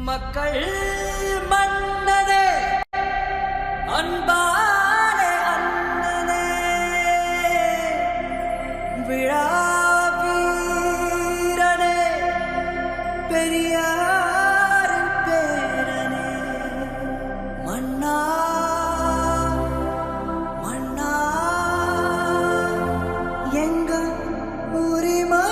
மக்கள் மன்னனே அன்பானே அண்ணனே விழா வீரனே பெரியார் பேரனே மன்னா மன்னா எங்க உரிமை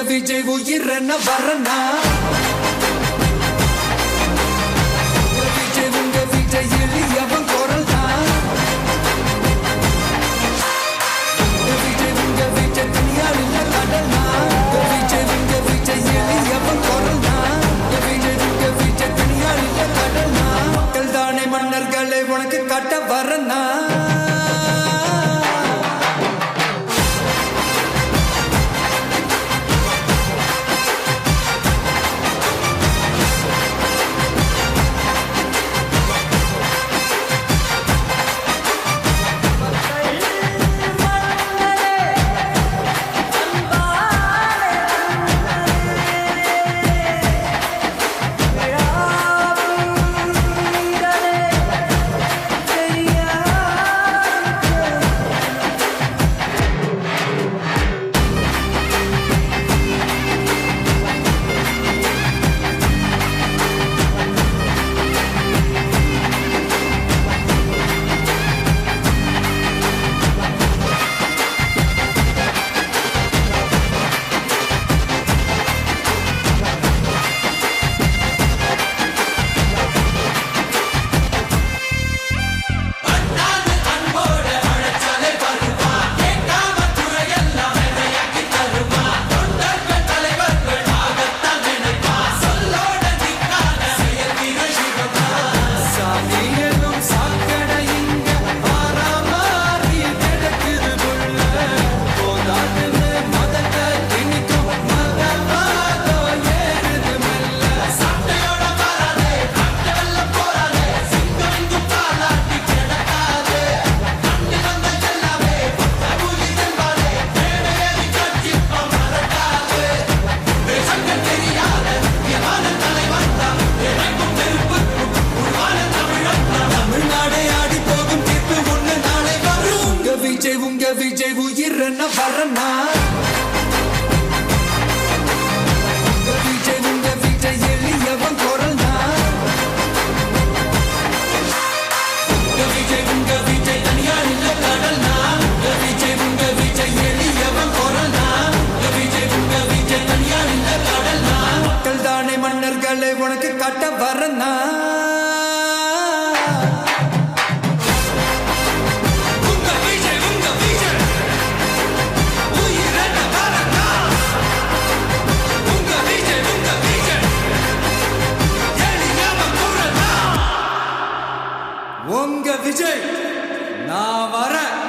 விஜய் உயிரன வரனா விஜய் உங்க விஜய் எளியவன் குரல் தான் விஜய் உங்க விஜய் தனியார் இல்ல கடனா விஜய் உங்க விஜய் எளியவன் குரல் தான் விஜய் உங்க விஜய் தனியார் இல்ல கடனா மக்கள் தானே மன்னர்களை உனக்கு காட்ட வரனா விஜய் உயிரன வரனா விஜய் உங்க விஜய் எளியவன் குரல் தான் விஜய் உங்க விஜய் தனியார் இல்ல கடல்னா விஜய் உங்க விஜய் எளியவன் குரல் தான் விஜய் உங்க விஜய் தனியார் இல்ல கடல்னா மக்கள் தானே மன்னர்களை உனக்கு காட்ட வரனா உங்க விஜய் நான் வரேன்.